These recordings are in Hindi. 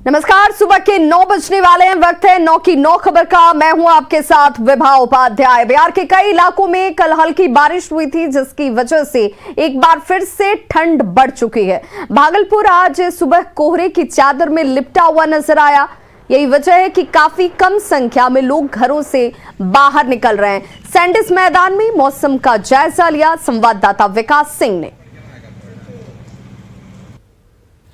नमस्कार, सुबह के 9 बजने वाले हैं। वक्त है 9 की 9 खबर का। मैं हूं आपके साथ विभा उपाध्याय। बिहार के कई इलाकों में कल हल्की बारिश हुई थी, जिसकी वजह से एक बार फिर से ठंड बढ़ चुकी है। भागलपुर आज सुबह कोहरे की चादर में लिपटा हुआ नजर आया। यही वजह है कि काफी कम संख्या में लोग घरों से बाहर निकल रहे हैं। सैंडिस मैदान में मौसम का जायजा लिया संवाददाता विकास सिंह ने।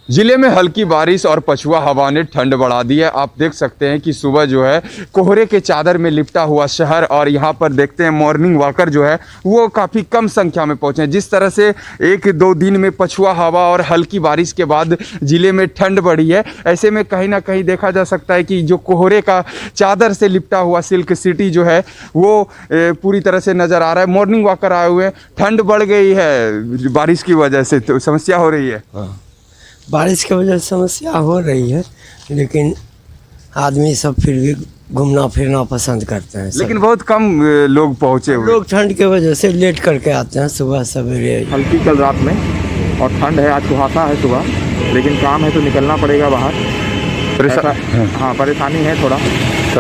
जिले में हल्की बारिश और पछुआ हवा ने ठंड बढ़ा दी है। आप देख सकते हैं कि सुबह जो है कोहरे के चादर में लिपटा हुआ शहर, और यहाँ पर देखते हैं मॉर्निंग वॉकर जो है वो काफ़ी कम संख्या में पहुँचे हैं। जिस तरह से 1-2 दिन में पछुआ हवा और हल्की बारिश के बाद जिले में ठंड बढ़ी है, ऐसे में कहीं ना कहीं देखा जा सकता है कि जो कोहरे का चादर से लिपटा हुआ सिल्क सिटी जो है वो पूरी तरह से नज़र आ रहा है। मॉर्निंग वॉकर आए हुए हैं, ठंड बढ़ गई है बारिश की वजह से, तो समस्या हो रही है। बारिश की वजह से समस्या हो रही है, लेकिन आदमी सब फिर भी घूमना फिरना पसंद करते हैं। लेकिन बहुत कम लोग पहुँचे हुए, लोग ठंड की वजह से लेट करके आते हैं सुबह सवेरे। हल्की कल रात में और ठंड है, आज कुहासा है सुबह, लेकिन काम है तो निकलना पड़ेगा बाहर। हाँ, परेशानी है, थोड़ा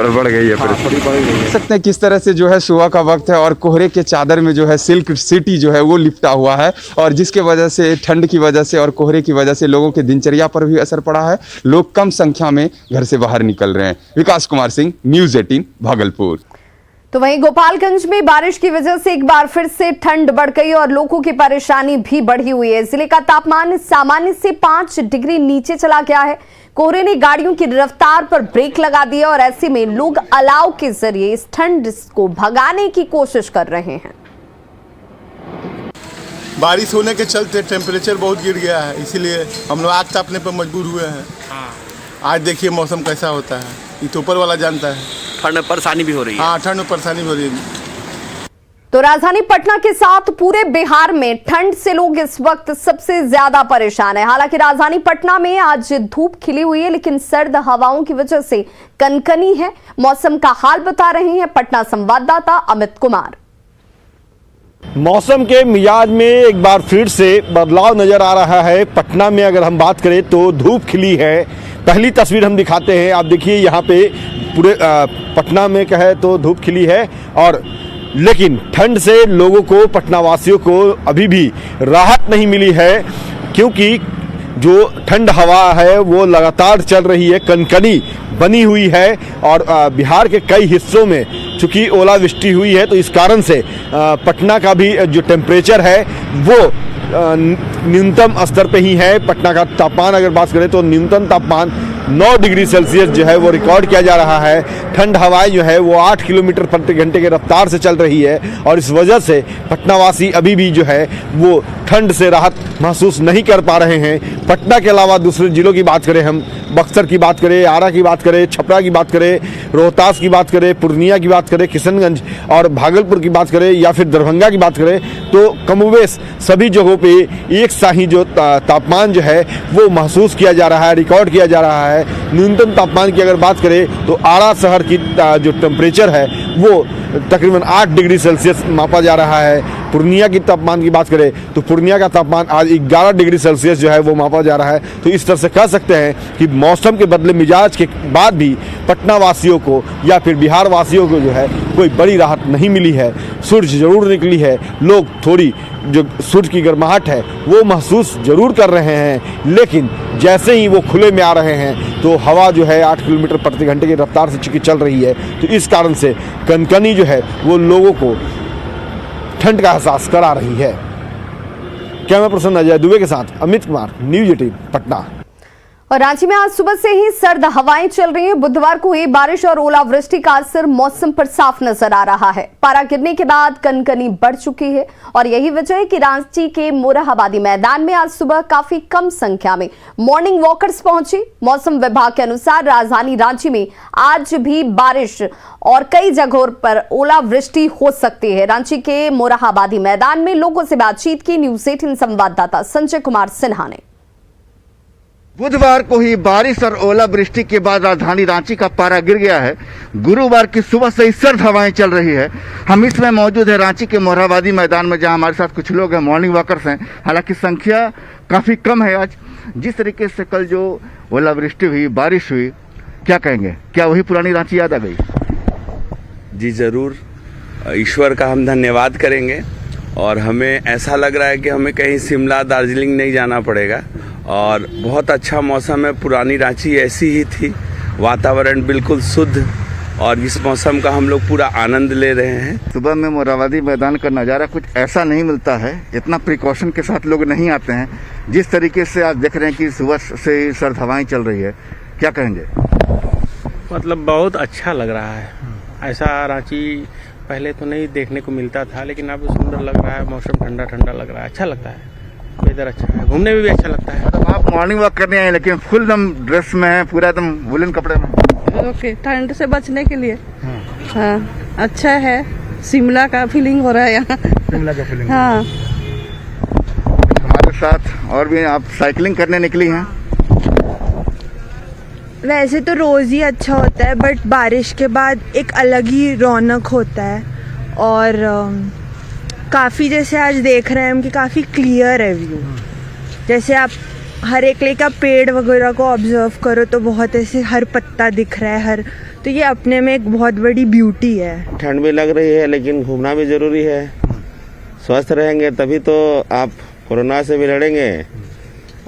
बढ़ गई है। थोड़ी बढ़ गई है। देख सकते हैं किस तरह से जो है सुबह का वक्त है और कोहरे के चादर में जो है सिल्क सिटी जो है वो लिपटा हुआ है, और जिसके वजह से ठंड की वजह से और कोहरे की वजह से लोगों के दिनचर्या पर भी असर पड़ा है। लोग कम संख्या में घर से बाहर निकल रहे हैं। विकास कुमार सिंह, न्यूज़ 18 भागलपुर। तो वहीं गोपालगंज में बारिश की वजह से एक बार फिर से ठंड बढ़ गई और लोगों की परेशानी भी बढ़ी हुई है। जिले का तापमान सामान्य से 5 डिग्री नीचे चला गया है। कोहरे ने गाड़ियों की रफ्तार पर ब्रेक लगा दी है और ऐसे में लोग अलाव के जरिए इस ठंड को भगाने की कोशिश कर रहे हैं। बारिश होने के चलते टेम्परेचर बहुत गिर गया है, इसीलिए हम लोग आग तापने पर मजबूर हुए हैं। आज देखिए मौसम कैसा होता है, ये तो ऊपर वाला जानता है। ठंड में परेशानी भी हो रही है। हाँ, ठंड में परेशानी हो रही है। तो राजधानी पटना के साथ पूरे बिहार में ठंड से लोग इस वक्त सबसे ज्यादा परेशान है। हालांकि राजधानी पटना में आज धूप खिली हुई है, लेकिन सर्द हवाओं की वजह से कनकनी है। मौसम का हाल बता रहे हैं पटना संवाददाता अमित कुमार। मौसम के मिजाज में एक बार फिर से बदलाव नजर आ रहा है। पटना में अगर हम बात करें तो धूप खिली है। पहली तस्वीर हम दिखाते हैं, आप देखिए यहाँ पे पूरे पटना में कहे तो धूप खिली है, और लेकिन ठंड से लोगों को, पटना वासियों को अभी भी राहत नहीं मिली है, क्योंकि जो ठंड हवा है वो लगातार चल रही है, कनकनी बनी हुई है। और बिहार के कई हिस्सों में चूंकि ओलावृष्टि हुई है, तो इस कारण से पटना का भी जो टेम्परेचर है वो न्यूनतम स्तर पे ही है। पटना का तापमान अगर बात करें तो न्यूनतम तापमान 9 डिग्री सेल्सियस जो है वो रिकॉर्ड किया जा रहा है। ठंड हवाएं जो है वो 8 किलोमीटर प्रति घंटे के रफ्तार से चल रही है, और इस वजह से पटनावासी अभी भी जो है वो ठंड से राहत महसूस नहीं कर पा रहे हैं। पटना के अलावा दूसरे जिलों की बात करें, हम बक्सर की बात करें, आरा की बात करें, छपरा की बात करें, रोहतास की बात करें, पूर्णिया की बात करें, किशनगंज और भागलपुर की बात करें, या फिर दरभंगा की बात करें, तो कमोबेश सभी जगहों पे एक सा ही जो तापमान जो है वो महसूस किया जा रहा है, रिकॉर्ड किया जा रहा है। न्यूनतम तापमान की अगर बात करें तो आरा शहर की जो टेम्परेचर है वो तकरीबन 8 डिग्री सेल्सियस मापा जा रहा है। पूर्णिया की तापमान की बात करें तो पूर्णिया का तापमान आज 11 डिग्री सेल्सियस जो है वो मापा जा रहा है। तो इस तरह से कह सकते हैं कि मौसम के बदले मिजाज के बाद भी पटना वासियों को या फिर बिहार वासियों को जो है कोई बड़ी राहत नहीं मिली है। सूरज जरूर निकली है, लोग थोड़ी जो सूरज की गर्माहट है वो महसूस जरूर कर रहे हैं, लेकिन जैसे ही वो खुले में आ रहे हैं तो हवा जो है 8 किलोमीटर प्रति घंटे की रफ्तार से चूंकि चल रही है, तो इस कारण से कनकनी जो है वो लोगों को ठंड का एहसास करा रही है। कैमरा पर्सन अजय दुबे के साथ अमित कुमार, न्यूज़ 18 पटना। और रांची में आज सुबह से ही सर्द हवाएं चल रही हैं। बुधवार को हुई बारिश और ओलावृष्टि का असर मौसम पर साफ नजर आ रहा है। पारा गिरने के बाद कनकनी बढ़ चुकी है, और यही वजह है कि रांची के मोरहाबादी मैदान में आज सुबह काफी कम संख्या में मॉर्निंग वॉकर्स पहुंचे। मौसम विभाग के अनुसार राजधानी रांची में आज भी बारिश और कई जगहों पर ओलावृष्टि हो सकती है। रांची के मोरहाबादी मैदान में लोगों से बातचीत की न्यूज़ 18 संवाददाता संजय कुमार सिन्हा ने। बुधवार को ही बारिश और ओलावृष्टि के बाद राजधानी रांची का पारा गिर गया है। गुरुवार की सुबह से ही सर्द हवाएं चल रही है। हम इसमें मौजूद है रांची के मोरहाबादी मैदान में, जहां हमारे साथ कुछ लोग हैं, मॉर्निंग वॉकर्स हैं। हालांकि संख्या काफ़ी कम है आज। जिस तरीके से कल जो ओलावृष्टि हुई, बारिश हुई, क्या कहेंगे, क्या वही पुरानी रांची याद आ गई? जी ज़रूर, ईश्वर का हम धन्यवाद करेंगे और हमें ऐसा लग रहा है कि हमें कहीं शिमला, दार्जिलिंग नहीं जाना पड़ेगा और बहुत अच्छा मौसम है। पुरानी रांची ऐसी ही थी, वातावरण बिल्कुल शुद्ध और इस मौसम का हम लोग पूरा आनंद ले रहे हैं। सुबह में मोराबादी मैदान का नज़ारा कुछ ऐसा नहीं मिलता है, इतना प्रिकॉशन के साथ लोग नहीं आते हैं। जिस तरीके से आप देख रहे हैं कि सुबह से सर्द हवाएं चल रही है, क्या कहेंगे? मतलब बहुत अच्छा लग रहा है। ऐसा रांची पहले तो नहीं देखने को मिलता था, लेकिन अब सुंदर लग रहा है, मौसम ठंडा ठंडा लग रहा है, अच्छा लगता है, वेदर अच्छा है, घूमने में भी अच्छा लगता है। तो आप मॉर्निंग वॉक करने आए लेकिन फुल दम ड्रेस में है, पूरा एकदम वुलन कपड़े में। ओके, ठंड से बचने के लिए। हाँ, अच्छा है, शिमला का फीलिंग हो रहा है यहाँ। शिमला का फीलिंग। हाँ। हमारे साथ और भी आप साइकिलिंग करने निकली हैं? वैसे तो रोज़ ही अच्छा होता है, बट बारिश के बाद एक अलग ही रौनक होता है और काफ़ी, जैसे आज देख रहे हैं हम कि काफ़ी क्लियर है व्यू। जैसे आप हर एक लेका पेड़ वगैरह को ऑब्जर्व करो तो बहुत ऐसे हर पत्ता दिख रहा है, हर, तो ये अपने में एक बहुत बड़ी ब्यूटी है। ठंड भी लग रही है लेकिन घूमना भी ज़रूरी है। स्वस्थ रहेंगे तभी तो आप कोरोना से भी लड़ेंगे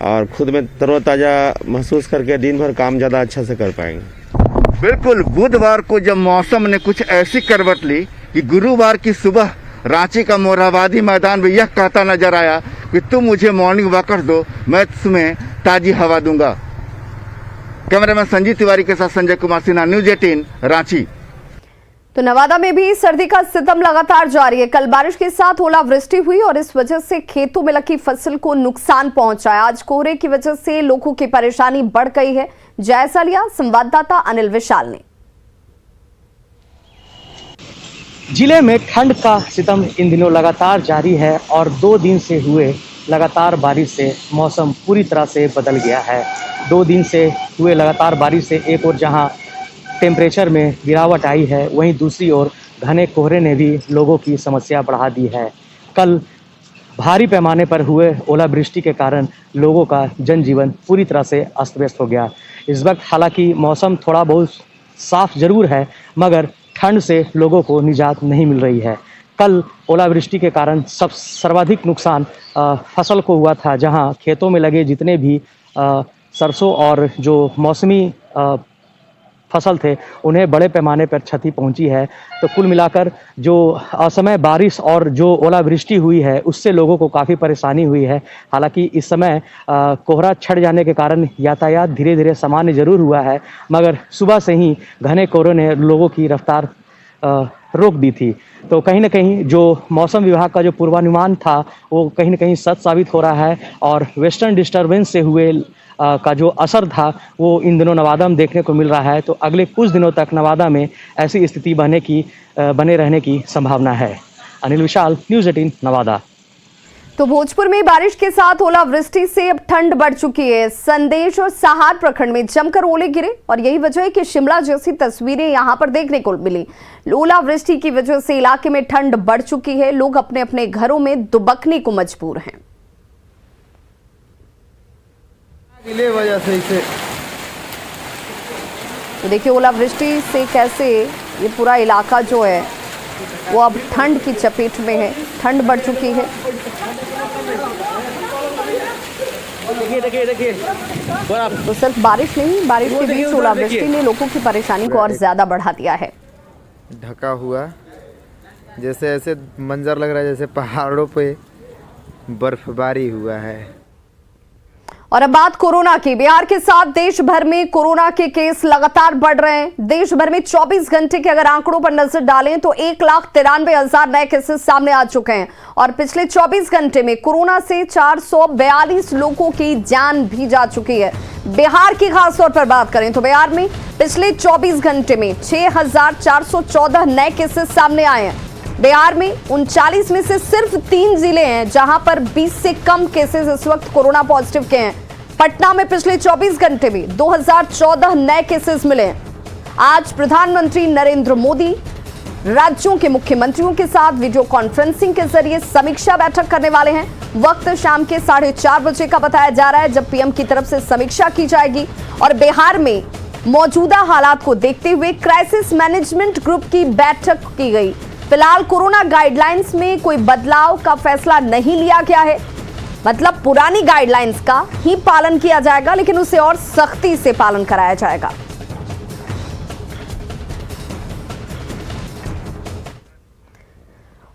और खुद में तरोताज़ा महसूस करके दिन भर काम ज़्यादा अच्छा से कर पाएंगे। बिल्कुल, बुधवार को जब मौसम ने कुछ ऐसी करवट ली कि गुरुवार की सुबह रांची का मोरहाबादी मैदान में यह कहता नजर आया कि तुम मुझे मॉर्निंग वॉकर दो, मैं तुम्हें ताजी हवा दूंगा। कैमरामैन संजीव तिवारी के साथ संजय कुमार सिन्हा, न्यूज़ 18 रांची। तो नवादा में भी सर्दी का सितम लगातार जारी है। कल बारिश के साथ ओलावृष्टि हुई और इस वजह से खेतों में लगी फसल को नुकसान पहुंचा है। आज कोहरे की वजह से लोगों की परेशानी बढ़ गई है। जायजा लिया संवाददाता अनिल विशाल ने। जिले में ठंड का सितम इन दिनों लगातार जारी है और 2 दिन से हुए लगातार बारिश से मौसम पूरी तरह से बदल गया है। 2 दिन से हुए लगातार बारिश से एक और जहां टेम्परेचर में गिरावट आई है, वहीं दूसरी ओर घने कोहरे ने भी लोगों की समस्या बढ़ा दी है। कल भारी पैमाने पर हुए ओलावृष्टि के कारण लोगों का जनजीवन पूरी तरह से अस्त व्यस्त हो गया। इस वक्त हालांकि मौसम थोड़ा बहुत साफ जरूर है, मगर ठंड से लोगों को निजात नहीं मिल रही है। कल ओलावृष्टि के कारण सर्वाधिक नुकसान फसल को हुआ था, जहां खेतों में लगे जितने भी सरसों और जो मौसमी फसल थे उन्हें बड़े पैमाने पर क्षति पहुंची है। तो कुल मिलाकर जो असमय बारिश और जो ओलावृष्टि हुई है उससे लोगों को काफ़ी परेशानी हुई है। हालांकि इस समय कोहरा छट जाने के कारण यातायात धीरे धीरे सामान्य जरूर हुआ है, मगर सुबह से ही घने कोहरे ने लोगों की रफ्तार रोक दी थी। तो कहीं ना कहीं जो मौसम विभाग का जो पूर्वानुमान था वो कहीं ना कहीं सच साबित हो रहा है और वेस्टर्न डिस्टर्बेंस से हुए का जो असर था वो इन दिनों नवादा में देखने को मिल रहा है। तो अगले कुछ दिनों तक नवादा में ऐसी स्थिति बने रहने की संभावना है। अनिल विशाल, न्यूज़ 18 नवादा। तो भोजपुर में बारिश के साथ ओलावृष्टि से अब ठंड बढ़ चुकी है। संदेश और सहार प्रखंड में जमकर ओले गिरे और यही वजह है कि शिमला जैसी तस्वीरें यहां पर देखने को मिली। ओलावृष्टि की वजह से इलाके में ठंड बढ़ चुकी है। लोग अपने अपने घरों में दुबकने को मजबूर हैं। वजह से इसे तो देखिए ओलावृष्टि से कैसे ये पूरा इलाका जो है वो अब ठंड की चपेट में है। ठंड बढ़ चुकी है। देखिए तो सिर्फ बारिश नहीं, बारिश के बीच ओलावृष्टि ने लोगों की परेशानी को और ज्यादा बढ़ा दिया है। ढका हुआ जैसे ऐसे मंजर लग रहा है जैसे पहाड़ों पे बर्फबारी हुआ है। और अब बात कोरोना की। बिहार के साथ देश भर में कोरोना के केस लगातार बढ़ रहे हैं। देश भर में 24 घंटे के अगर आंकड़ों पर नजर डालें तो 1,93,000 नए केसेस सामने आ चुके हैं और पिछले 24 घंटे में कोरोना से 442 लोगों की जान भी जा चुकी है। बिहार की खासतौर पर बात करें तो बिहार में पिछले 24 घंटे में 6,414 नए केसेस सामने आए हैं। बिहार में 39 में से सिर्फ 3 जिले हैं जहां पर 20 से कम केसेस इस वक्त कोरोना पॉजिटिव के हैं। पटना में पिछले 24 घंटे में 2014 नए केसेस मिले हैं। आज प्रधानमंत्री नरेंद्र मोदी राज्यों के मुख्यमंत्रियों के साथ वीडियो कॉन्फ्रेंसिंग के जरिए समीक्षा बैठक करने वाले हैं। वक्त शाम के 4:30 बजे का बताया जा रहा है, जब पीएम की तरफ से समीक्षा की जाएगी और बिहार में मौजूदा हालात को देखते हुए क्राइसिस मैनेजमेंट ग्रुप की बैठक की गई। फिलहाल कोरोना गाइडलाइंस में कोई बदलाव का फैसला नहीं लिया गया है, मतलब पुरानी गाइडलाइंस का ही पालन किया जाएगा, लेकिन उसे और सख्ती से पालन कराया जाएगा।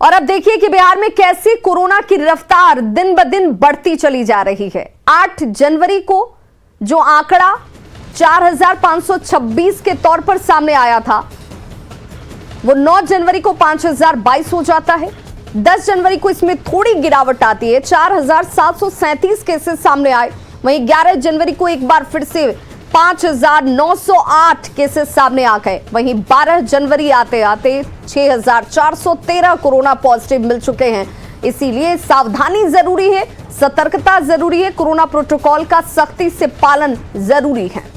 और अब देखिए कि बिहार में कैसे कोरोना की रफ्तार दिन ब दिन बढ़ती चली जा रही है। 8 जनवरी को जो आंकड़ा 4,526 के तौर पर सामने आया था, वो 9 जनवरी को 5,022 हो जाता है। 10 जनवरी को इसमें थोड़ी गिरावट आती है, 4,737 केसेस सामने आए। वहीं 11 जनवरी को एक बार फिर से 5,908 केसेस सामने आ गए। वहीं 12 जनवरी आते आते 6,413 कोरोना पॉजिटिव मिल चुके हैं। इसीलिए सावधानी जरूरी है, सतर्कता जरूरी है, कोरोना प्रोटोकॉल का सख्ती से पालन जरूरी है।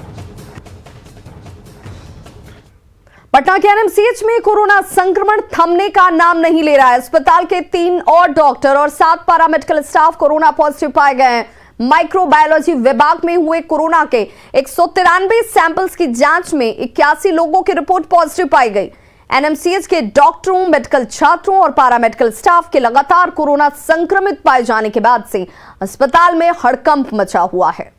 पटना के एनएमसीएच में कोरोना संक्रमण थमने का नाम नहीं ले रहा है। अस्पताल के 3 और डॉक्टर और 7 पैरामेडिकल स्टाफ कोरोना पॉजिटिव पाए गए हैं। माइक्रोबायोलॉजी विभाग में हुए कोरोना के 193 सैंपल्स की जांच में 81 लोगों की रिपोर्ट पॉजिटिव पाई गई। एनएमसीएच के डॉक्टरों, मेडिकल छात्रों और पैरामेडिकल स्टाफ के लगातार कोरोना संक्रमित पाए जाने के बाद से अस्पताल में हड़कंप मचा हुआ है।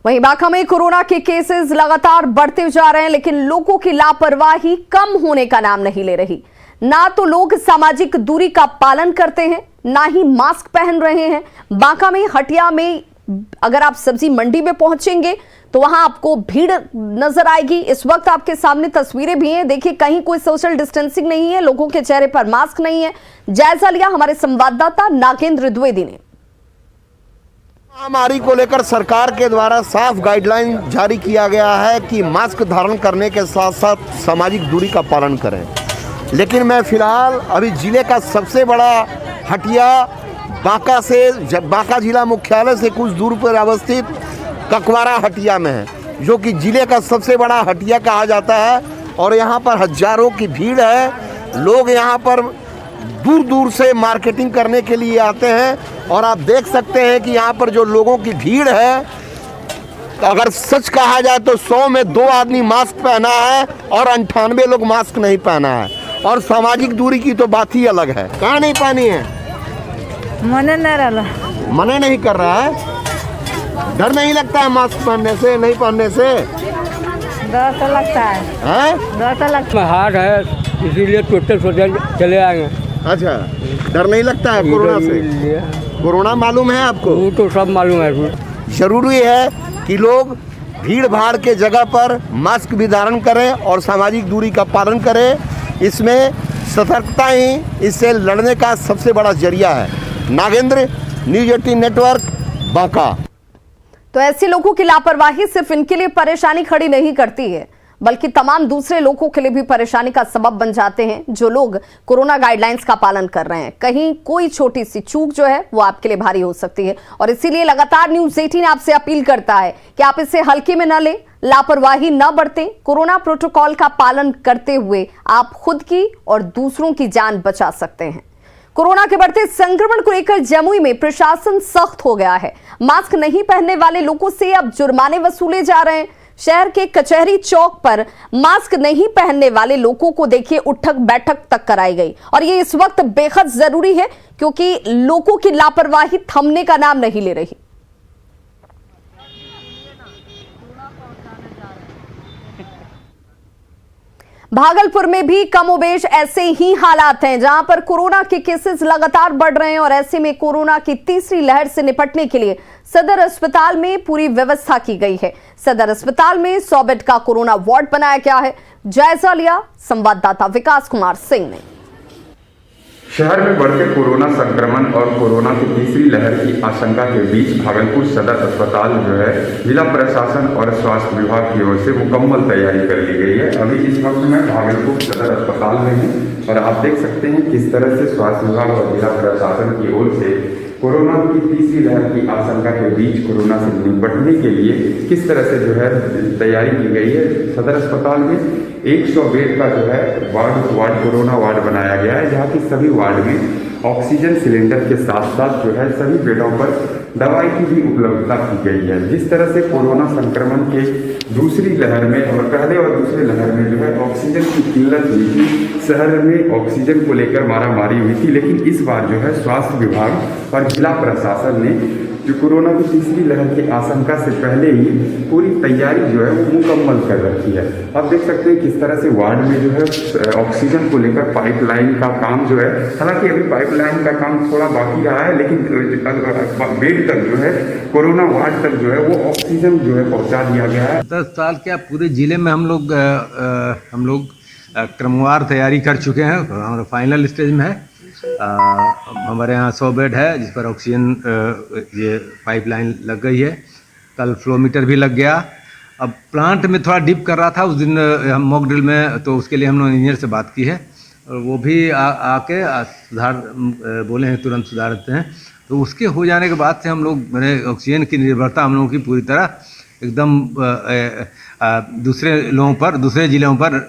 वहीं बांका में कोरोना के केसेस लगातार बढ़ते जा रहे हैं, लेकिन लोगों की लापरवाही कम होने का नाम नहीं ले रही। ना तो लोग सामाजिक दूरी का पालन करते हैं, ना ही मास्क पहन रहे हैं। बांका में हटिया में अगर आप सब्जी मंडी में पहुंचेंगे तो वहां आपको भीड़ नजर आएगी। इस वक्त आपके सामने तस्वीरें भी हैं, देखिए कहीं कोई सोशल डिस्टेंसिंग नहीं है, लोगों के चेहरे पर मास्क नहीं है। जायजा लिया हमारे संवाददाता नागेंद्र द्विवेदी ने। महामारी को लेकर सरकार के द्वारा साफ गाइडलाइन जारी किया गया है कि मास्क धारण करने के साथ साथ सामाजिक दूरी का पालन करें। लेकिन मैं फिलहाल अभी जिले का सबसे बड़ा हटिया बांका जिला मुख्यालय से कुछ दूर पर अवस्थित ककवारा हटिया में है, जो कि जिले का सबसे बड़ा हटिया कहा जाता है। और यहाँ पर हजारों की भीड़ है। लोग यहाँ पर दूर दूर से मार्केटिंग करने के लिए आते हैं। और आप देख सकते हैं कि यहाँ पर जो लोगों की भीड़ है, अगर सच कहा जाए तो 100 में 2 आदमी मास्क पहना है और 98 लोग मास्क नहीं पहना है। और सामाजिक दूरी की तो बात ही अलग है। कहाँ नहीं पहनी है? मने नहीं कर रहा है। डर नहीं लगता है मास्क पहनने से, नहीं पहनने से? डर तो लगता है। डर तो लगता है। हार्ड है, इसीलिए टोटल चले आएंगे। अच्छा, डर नहीं लगता है कोरोना से? कोरोना मालूम है आपको? वो तो सब मालूम है। जरूरी है कि लोग भीड़ भाड़ के जगह पर मास्क भी धारण करें और सामाजिक दूरी का पालन करें। इसमें सतर्कता ही इससे लड़ने का सबसे बड़ा जरिया है। Nagendra, news 18 network, Banka. तो ऐसे लोगों की लापरवाही सिर्फ इनके लिए परेशानी खड़ी नहीं करती है, बल्कि तमाम दूसरे लोगों के लिए भी परेशानी का सबब बन जाते हैं, जो लोग कोरोना गाइडलाइंस का पालन कर रहे हैं। कहीं कोई छोटी सी चूक जो है वो आपके लिए भारी हो सकती है। और इसीलिए लगातार न्यूज़ 18 आपसे अपील करता है कि आप इसे हल्के में न लें, लापरवाही न बरतें। कोरोना प्रोटोकॉल का पालन करते हुए आप खुद की और दूसरों की जान बचा सकते हैं। कोरोना के बढ़ते संक्रमण को लेकर जमुई में प्रशासन सख्त हो गया है। मास्क नहीं पहनने वाले लोगों से अब जुर्माने वसूले जा रहे हैं। शहर के कचहरी चौक पर मास्क नहीं पहनने वाले लोगों को देखिए उठक बैठक तक कराई गई। और ये इस वक्त बेहद जरूरी है, क्योंकि लोगों की लापरवाही थमने का नाम नहीं ले रही। भागलपुर में भी कमोबेश ऐसे ही हालात हैं, जहां पर कोरोना के केसेस लगातार बढ़ रहे हैं। और ऐसे में कोरोना की तीसरी लहर से निपटने के लिए सदर अस्पताल में पूरी व्यवस्था की गई है। सदर अस्पताल में 100 बेड का कोरोना वार्ड बनाया गया है। जायजा लिया संवाददाता विकास कुमार सिंह ने। शहर में बढ़ते कोरोना संक्रमण और कोरोना की तीसरी लहर की आशंका के बीच भागलपुर सदर अस्पताल जो है जिला प्रशासन और स्वास्थ्य विभाग की ओर से मुकम्मल तैयारी कर ली गई है। अभी इस वक्त मैं भागलपुर सदर अस्पताल में हूँ और आप देख सकते हैं किस तरह से स्वास्थ्य विभाग और जिला प्रशासन की ओर से कोरोना की तीसरी लहर की आशंका के बीच कोरोना से निपटने के लिए किस तरह से जो है तैयारी की गई है। सदर अस्पताल में 100 बेड का जो है वार्ड कोरोना वार्ड बनाया गया है, जहाँ की सभी वार्ड में ऑक्सीजन सिलेंडर के साथ साथ जो है सभी बेडों पर दवाई की भी उपलब्धता की गई है। जिस तरह से कोरोना संक्रमण के दूसरी लहर में और पहले और दूसरे लहर में जो है ऑक्सीजन की किल्लत हुई थी, शहर में ऑक्सीजन को लेकर मारामारी हुई थी, लेकिन इस बार जो है स्वास्थ्य विभाग और जिला प्रशासन ने जो कोरोना की तीसरी लहर की आशंका से पहले ही पूरी तैयारी जो है वो मुकम्मल कर रखी है। आप देख सकते हैं किस तरह से वार्ड में जो है ऑक्सीजन को लेकर पाइपलाइन का काम जो है, हालांकि अभी पाइपलाइन का काम थोड़ा बाकी रहा है, लेकिन बेड तक जो है कोरोना वार्ड तक जो है वो ऑक्सीजन जो है पहुंचा दिया गया है। 10 साल क्या पूरे जिले में हम लोग क्रमवार तैयारी कर चुके हैं, हमारा फाइनल स्टेज में है। हमारे यहाँ 100 बेड है जिस पर ऑक्सीजन ये पाइपलाइन लग गई है। कल फ्लोमीटर भी लग गया। अब प्लांट में थोड़ा डिप कर रहा था उस दिन हम मॉक ड्रिल में, तो उसके लिए हम लोग इंजीनियर से बात की है और वो भी आके सुधार बोले हैं, तुरंत सुधार देते हैं। तो उसके हो जाने के बाद से हम लोग मैंने ऑक्सीजन की निर्भरता हम लोगों की पूरी तरह एकदम दूसरे लोगों पर, दूसरे ज़िलों पर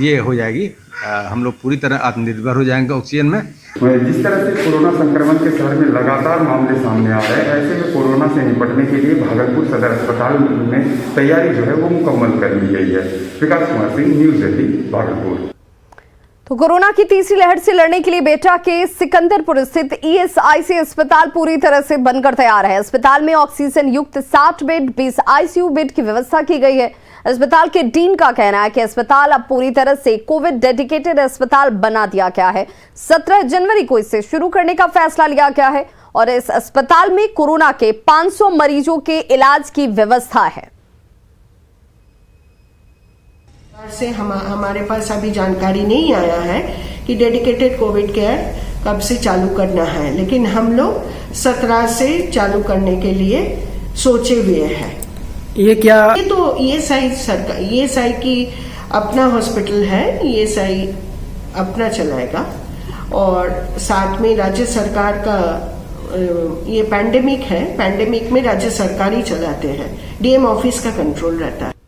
ये हो जाएगी। हम लोग पूरी तरह आत्मनिर्भर हो जाएंगे ऑक्सीजन में। जिस तरह से कोरोना संक्रमण के शहर में लगातार मामले सामने आ रहे हैं, ऐसे में कोरोना से निपटने के लिए भागलपुर सदर अस्पताल में तैयारी जो है वो मुकम्मल कर ली गई है। विकास कुमार सिंह, न्यूज़ 18 भागलपुर। तो कोरोना की तीसरी लहर से लड़ने के लिए बेटा के सिकंदरपुर स्थित ईएसआईसी अस्पताल पूरी तरह से बनकर तैयार है। अस्पताल में ऑक्सीजन युक्त 60 बेड, 20 आईसीयू बेड की व्यवस्था की गई है। अस्पताल के डीन का कहना है कि अस्पताल अब पूरी तरह से कोविड डेडिकेटेड अस्पताल बना दिया गया है। 17 जनवरी को इसे शुरू करने का फैसला लिया गया है और इस अस्पताल में कोरोना के 500 मरीजों के इलाज की व्यवस्था है। से हमारे पास अभी जानकारी नहीं आया है कि डेडिकेटेड कोविड केयर कब से चालू करना है, लेकिन हम लोग 17 से चालू करने के लिए सोचे हुए हैं। ये क्या? ये तो ईएसआई सरकार, ईएसआई की अपना हॉस्पिटल है, ईएसआई अपना चलाएगा और साथ में राज्य सरकार का ये पैंडेमिक है, पैंडेमिक में राज्य सरकार ही चलाते हैं, डीएम ऑफिस का कंट्रोल रहता है।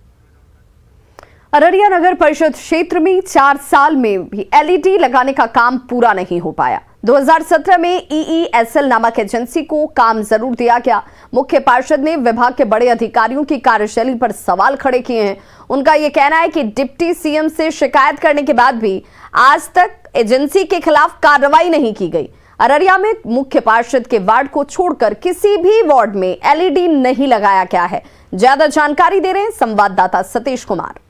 अररिया नगर परिषद क्षेत्र में 4 साल में भी एलईडी लगाने का काम पूरा नहीं हो पाया। 2017 में ईईएसएल नामक एजेंसी को काम जरूर दिया गया। मुख्य पार्षद ने विभाग के बड़े अधिकारियों की कार्यशैली पर सवाल खड़े किए हैं। उनका यह कहना है कि डिप्टी सीएम से शिकायत करने के बाद भी आज तक एजेंसी के खिलाफ कार्रवाई नहीं की गई। अररिया में मुख्य पार्षद के वार्ड को छोड़कर किसी भी वार्ड में एलईडी नहीं लगाया गया है। ज्यादा जानकारी दे रहे हैं संवाददाता सतीश कुमार।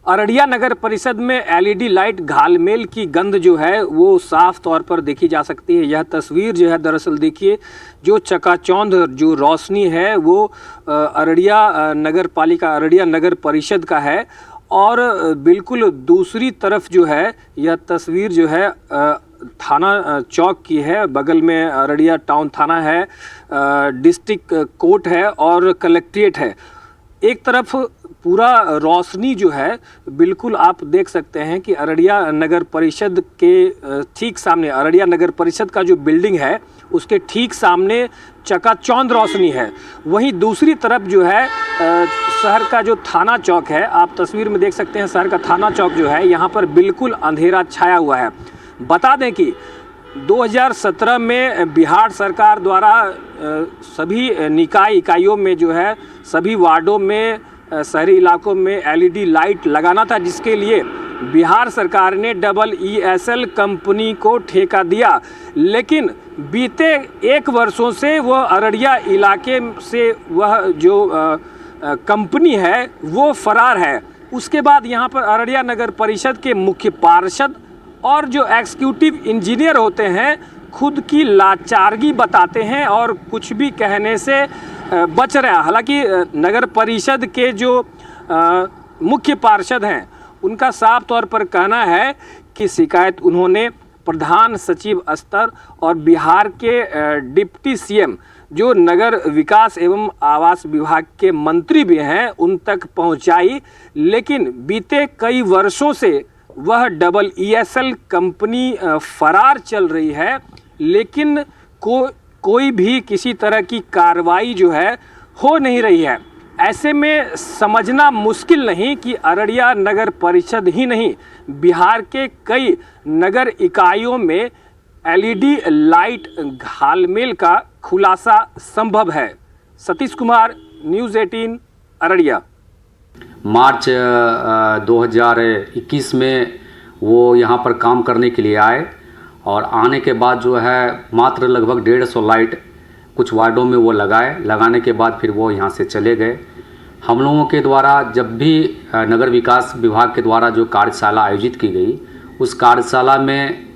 अररिया नगर परिषद में एलईडी लाइट घालमेल की गंध जो है वो साफ तौर पर देखी जा सकती है। यह तस्वीर जो है दरअसल देखिए, जो चकाचौंध जो रोशनी है वो अररिया नगर पालिका, अररिया नगर परिषद का है और बिल्कुल दूसरी तरफ जो है यह तस्वीर जो है थाना चौक की है। बगल में अररिया टाउन थाना है, डिस्ट्रिक्ट कोर्ट है और कलेक्ट्रेट है। एक तरफ पूरा रोशनी जो है बिल्कुल आप देख सकते हैं कि अररिया नगर परिषद के ठीक सामने, अररिया नगर परिषद का जो बिल्डिंग है उसके ठीक सामने चकाचौंध रोशनी है। वहीं दूसरी तरफ जो है शहर का जो थाना चौक है, आप तस्वीर में देख सकते हैं शहर का थाना चौक जो है, यहाँ पर बिल्कुल अंधेरा छाया हुआ है। बता दें कि 2017 में बिहार सरकार द्वारा सभी इकाइयों में जो है सभी वार्डों में, शहरी इलाकों में एलईडी लाइट लगाना था, जिसके लिए बिहार सरकार ने EESL कंपनी को ठेका दिया। लेकिन बीते 1 वर्षों से वह अररिया इलाके से वह जो कंपनी है वो फरार है। उसके बाद यहाँ पर अररिया नगर परिषद के मुख्य पार्षद और जो एग्जीक्यूटिव इंजीनियर होते हैं खुद की लाचारगी बताते हैं और कुछ भी कहने से बच रहे हैं। हालांकि नगर परिषद के जो मुख्य पार्षद हैं उनका साफ तौर पर कहना है कि शिकायत उन्होंने प्रधान सचिव स्तर और बिहार के डिप्टी सीएम जो नगर विकास एवं आवास विभाग के मंत्री भी हैं उन तक पहुंचाई, लेकिन बीते कई वर्षों से वह EESL कंपनी फरार चल रही है, लेकिन कोई भी किसी तरह की कार्रवाई जो है हो नहीं रही है। ऐसे में समझना मुश्किल नहीं कि अररिया नगर परिषद ही नहीं, बिहार के कई नगर इकाइयों में LED लाइट घालमेल का खुलासा संभव है। सतीश कुमार, न्यूज़ 18, अररिया। मार्च 2021 में वो यहाँ पर काम करने के लिए आए और आने के बाद जो है मात्र लगभग 150 लाइट कुछ वार्डों में वो लगाने के बाद फिर वो यहाँ से चले गए। हम लोगों के द्वारा जब भी नगर विकास विभाग के द्वारा जो कार्यशाला आयोजित की गई, उस कार्यशाला में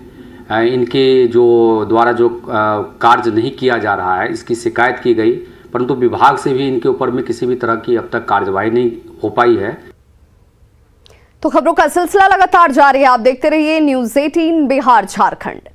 इनके द्वारा जो कार्य नहीं किया जा रहा है, इसकी शिकायत की गई, परंतु विभाग से भी इनके ऊपर में किसी भी तरह की अब तक कार्यवाही नहीं हो पाई है। तो खबरों का सिलसिला लगातार जारी है। आप देखते रहिए न्यूज़ 18 बिहार झारखंड।